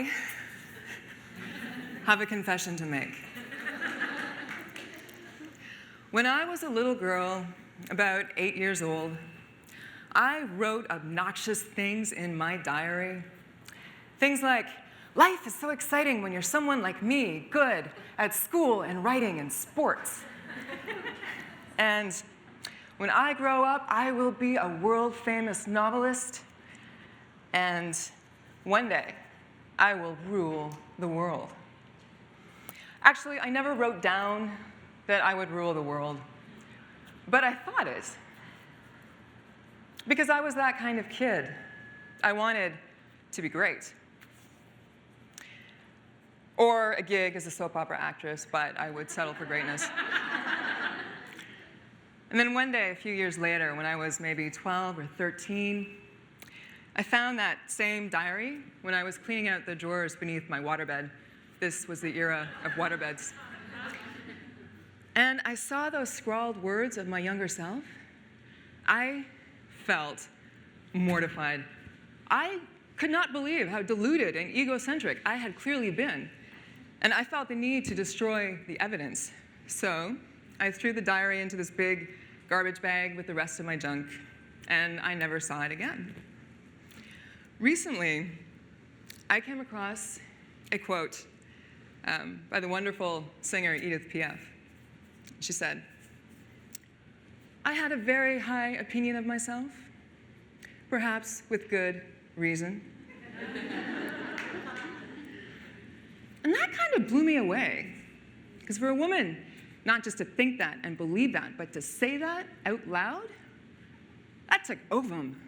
I have a confession to make. When I was a little girl, about 8 years old, I wrote obnoxious things in my diary. Things like, life is so exciting when you're someone like me, good at school and writing and sports. And when I grow up, I will be a world-famous novelist, and one day, I will rule the world. Actually, I never wrote down that I would rule the world, but I thought it. Because I was that kind of kid. I wanted to be great. Or a gig as a soap opera actress, but I would settle for greatness. And then one day, a few years later, when I was maybe 12 or 13, I found that same diary when I was cleaning out the drawers beneath my waterbed. This was the era of waterbeds. And I saw those scrawled words of my younger self. I felt mortified. I could not believe how deluded and egocentric I had clearly been. And I felt the need to destroy the evidence. So I threw the diary into this big garbage bag with the rest of my junk, and I never saw it again. Recently, I came across a quote by the wonderful singer Edith Piaf. She said, "I had a very high opinion of myself, perhaps with good reason." And that kind of blew me away, because for a woman, not just to think that and believe that, but to say that out loud, that took ovum.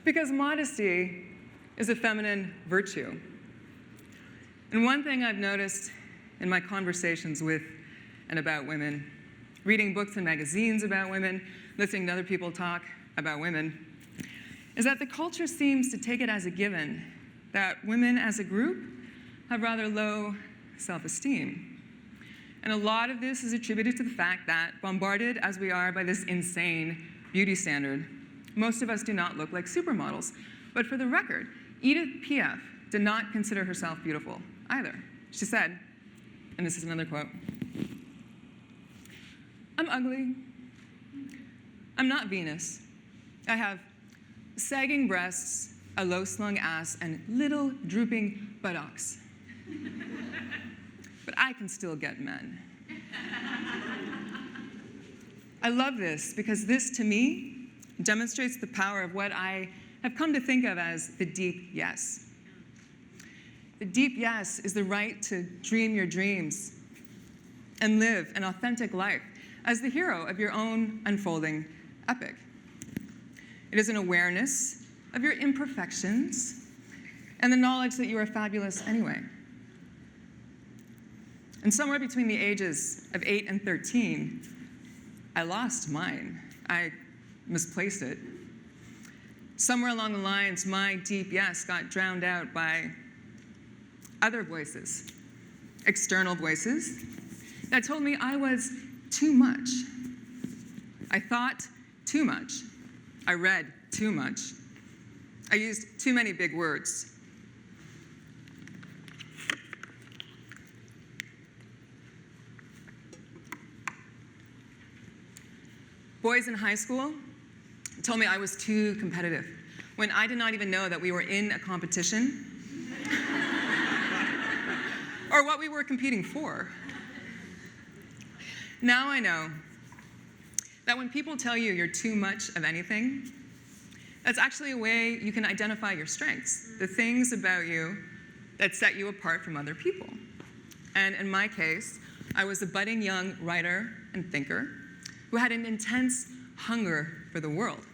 Because modesty is a feminine virtue. And one thing I've noticed in my conversations with and about women, reading books and magazines about women, listening to other people talk about women, is that the culture seems to take it as a given that women as a group have rather low self-esteem. And a lot of this is attributed to the fact that, bombarded as we are by this insane beauty standard, most of us do not look like supermodels. But for the record, Edith Piaf did not consider herself beautiful either. She said, and this is another quote, "I'm ugly. I'm not Venus. I have sagging breasts, a low-slung ass, and little drooping buttocks. But I can still get men." I love this because this, to me, demonstrates the power of what I have come to think of as the deep yes. The deep yes is the right to dream your dreams and live an authentic life as the hero of your own unfolding epic. It is an awareness of your imperfections and the knowledge that you are fabulous anyway. And somewhere between the ages of 8 and 13, I lost mine. I misplaced it. Somewhere along the lines, my deep yes got drowned out by other voices, external voices, that told me I was too much. I thought too much. I read too much. I used too many big words. Boys in high school told me I was too competitive, when I did not even know that we were in a competition or what we were competing for. Now I know that when people tell you you're too much of anything, that's actually a way you can identify your strengths, the things about you that set you apart from other people. And in my case, I was a budding young writer and thinker who had an intense hunger for the world.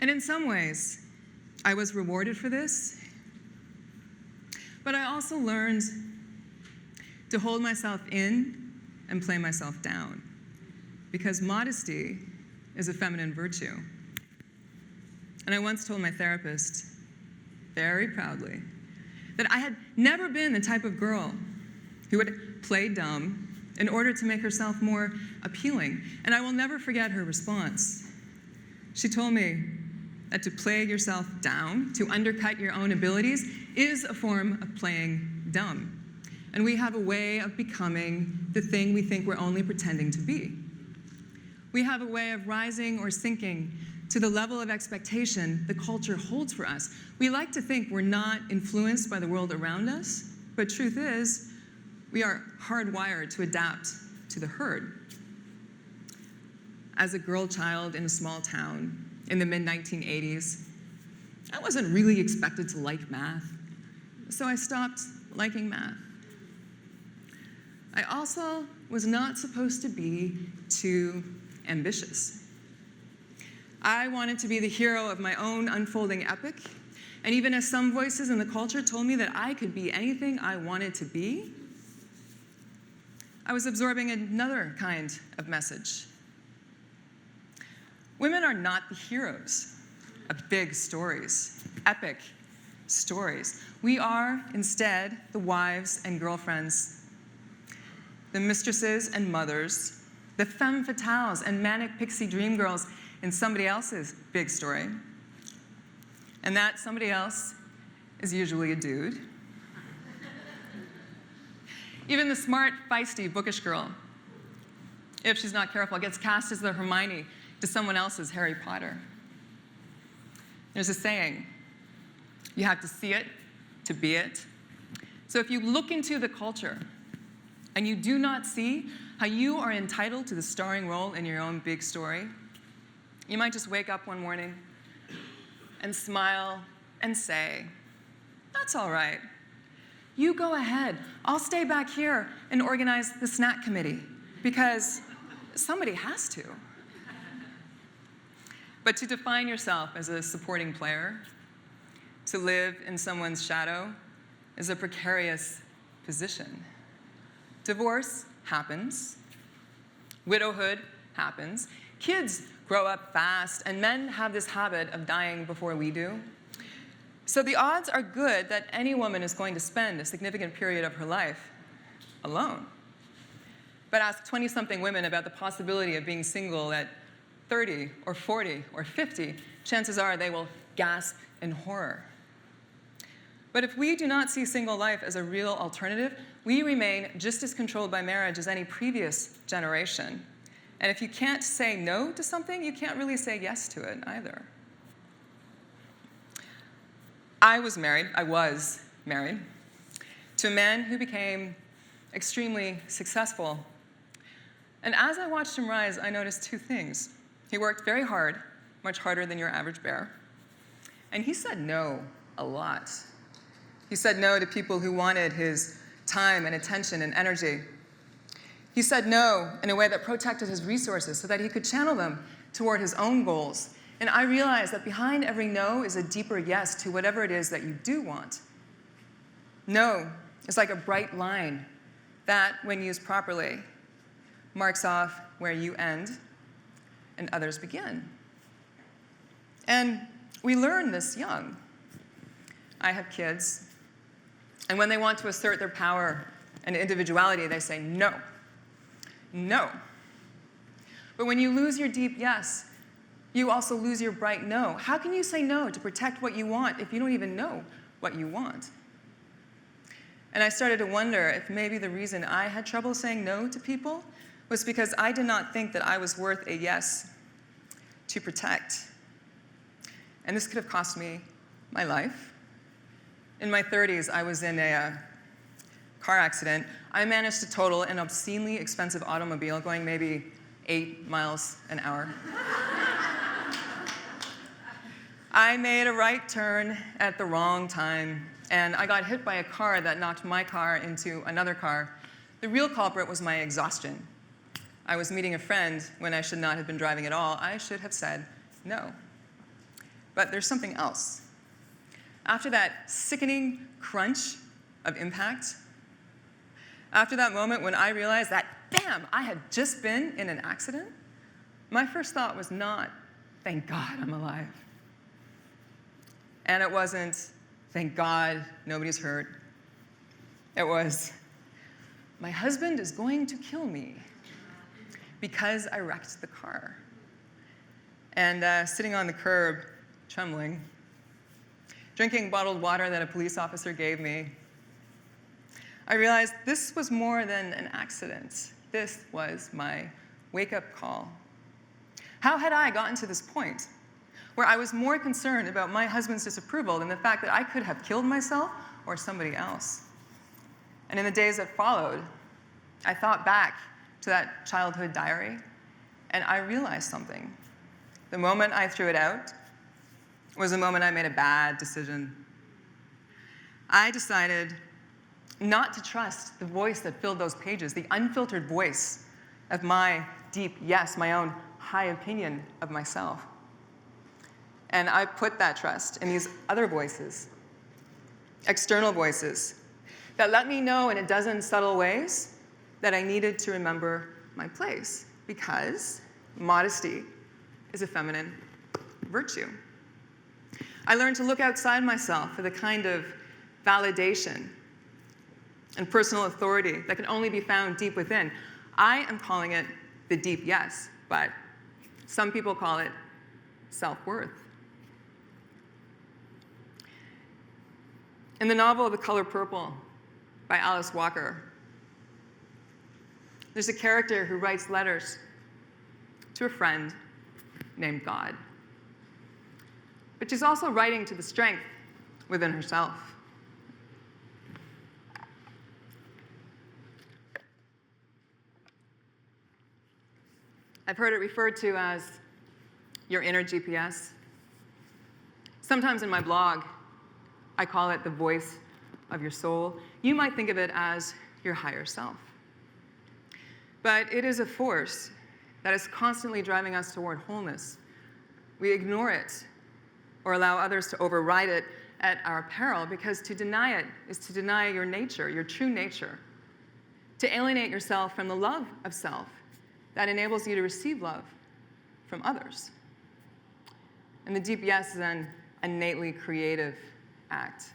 And in some ways, I was rewarded for this, but I also learned to hold myself in and play myself down, because modesty is a feminine virtue. And I once told my therapist, very proudly, that I had never been the type of girl who would play dumb in order to make herself more appealing. And I will never forget her response. She told me that to play yourself down, to undercut your own abilities, is a form of playing dumb. And we have a way of becoming the thing we think we're only pretending to be. We have a way of rising or sinking to the level of expectation the culture holds for us. We like to think we're not influenced by the world around us, but truth is, we are hardwired to adapt to the herd. As a girl child in a small town in the mid-1980s, I wasn't really expected to like math, so I stopped liking math. I also was not supposed to be too ambitious. I wanted to be the hero of my own unfolding epic, and even as some voices in the culture told me that I could be anything I wanted to be, I was absorbing another kind of message. Women are not the heroes of big stories, epic stories. We are, instead, the wives and girlfriends, the mistresses and mothers, the femme fatales and manic pixie dream girls in somebody else's big story. And that somebody else is usually a dude. Even the smart, feisty, bookish girl, if she's not careful, gets cast as the Hermione to someone else's Harry Potter. There's a saying, you have to see it to be it. So if you look into the culture and you do not see how you are entitled to the starring role in your own big story, you might just wake up one morning and smile and say, that's all right. You go ahead. I'll stay back here and organize the snack committee because somebody has to. But to define yourself as a supporting player, to live in someone's shadow, is a precarious position. Divorce happens. Widowhood happens. Kids grow up fast, and men have this habit of dying before we do. So the odds are good that any woman is going to spend a significant period of her life alone. But ask 20-something women about the possibility of being single at 30 or 40 or 50, chances are they will gasp in horror. But if we do not see single life as a real alternative, we remain just as controlled by marriage as any previous generation. And if you can't say no to something, you can't really say yes to it either. I was married to a man who became extremely successful. And as I watched him rise, I noticed two things. He worked very hard, much harder than your average bear. And he said no a lot. He said no to people who wanted his time and attention and energy. He said no in a way that protected his resources so that he could channel them toward his own goals. And I realized that behind every no is a deeper yes to whatever it is that you do want. No is like a bright line that, when used properly, marks off where you end and others begin. And we learn this young. I have kids, and when they want to assert their power and individuality, they say no. No. But when you lose your deep yes, you also lose your bright no. How can you say no to protect what you want if you don't even know what you want? And I started to wonder if maybe the reason I had trouble saying no to people was because I did not think that I was worth a yes to protect. And this could have cost me my life. In my 30s, I was in a car accident. I managed to total an obscenely expensive automobile going maybe 8 miles an hour. I made a right turn at the wrong time, and I got hit by a car that knocked my car into another car. The real culprit was my exhaustion. I was meeting a friend when I should not have been driving at all. I should have said no. But there's something else. After that sickening crunch of impact, after that moment when I realized that, damn, I had just been in an accident, my first thought was not, thank God I'm alive. And it wasn't, thank God nobody's hurt. It was, my husband is going to kill me because I wrecked the car. And sitting on the curb, trembling, drinking bottled water that a police officer gave me, I realized this was more than an accident. This was my wake-up call. How had I gotten to this point where I was more concerned about my husband's disapproval than the fact that I could have killed myself or somebody else? And in the days that followed, I thought back to that childhood diary, and I realized something. The moment I threw it out was the moment I made a bad decision. I decided not to trust the voice that filled those pages, the unfiltered voice of my deep yes, my own high opinion of myself. And I put that trust in these other voices, external voices, that let me know in a dozen subtle ways that I needed to remember my place, because modesty is a feminine virtue. I learned to look outside myself for the kind of validation and personal authority that can only be found deep within. I am calling it the deep yes, but some people call it self-worth. In the novel The Color Purple by Alice Walker, there's a character who writes letters to a friend named God. But she's also writing to the strength within herself. I've heard it referred to as your inner GPS. Sometimes in my blog, I call it the voice of your soul. You might think of it as your higher self. But it is a force that is constantly driving us toward wholeness. We ignore it or allow others to override it at our peril, because to deny it is to deny your nature, your true nature, to alienate yourself from the love of self that enables you to receive love from others. And the deep yes is an innately creative act.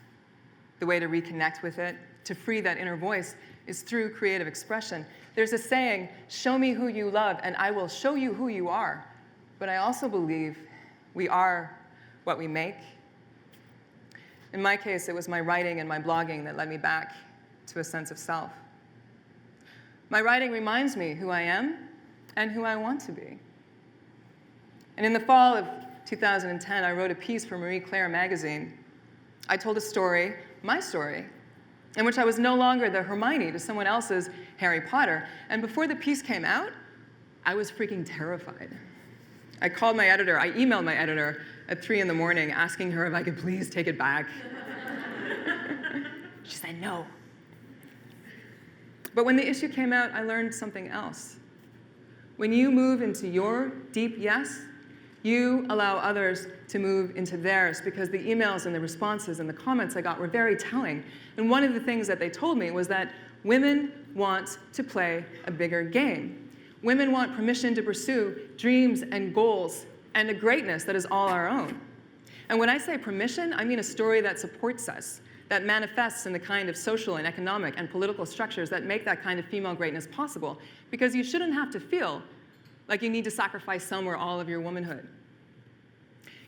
The way to reconnect with it, to free that inner voice, is through creative expression. There's a saying, show me who you love, and I will show you who you are. But I also believe we are what we make. In my case, it was my writing and my blogging that led me back to a sense of self. My writing reminds me who I am and who I want to be. And in the fall of 2010, I wrote a piece for Marie Claire magazine. I told a story, my story, in which I was no longer the Hermione to someone else's Harry Potter. And before the piece came out, I was freaking terrified. I called my editor, I emailed my editor at 3 in the morning asking her if I could please take it back. She said no. But when the issue came out, I learned something else. When you move into your deep yes, you allow others to move into theirs, because the emails and the responses and the comments I got were very telling. And one of the things that they told me was that women want to play a bigger game. Women want permission to pursue dreams and goals and a greatness that is all our own. And when I say permission, I mean a story that supports us, that manifests in the kind of social and economic and political structures that make that kind of female greatness possible. Because you shouldn't have to feel like you need to sacrifice some or all of your womanhood.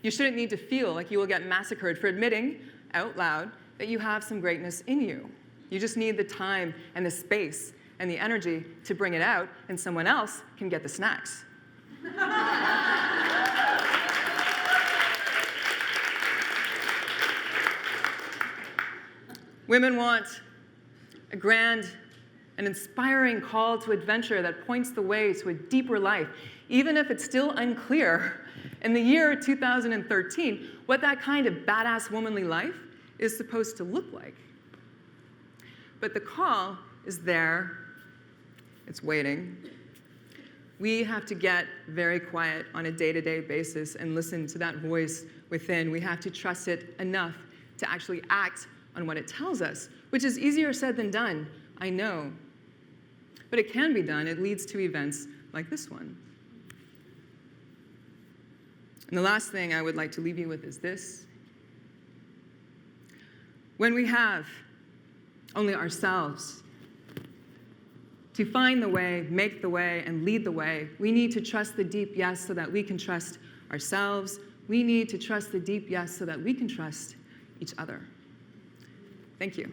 You shouldn't need to feel like you will get massacred for admitting out loud that you have some greatness in you. You just need the time and the space and the energy to bring it out, and someone else can get the snacks. Women want a grand and inspiring call to adventure that points the way to a deeper life, even if it's still unclear in the year 2013 what that kind of badass womanly life is supposed to look like. But the call is there. It's waiting. We have to get very quiet on a day-to-day basis and listen to that voice within. We have to trust it enough to actually act on what it tells us, which is easier said than done, I know. But it can be done. It leads to events like this one. And the last thing I would like to leave you with is this. When we have only ourselves To find the way, make the way, and lead the way, we need to trust the deep yes so that we can trust ourselves. We need to trust the deep yes so that we can trust each other. Thank you.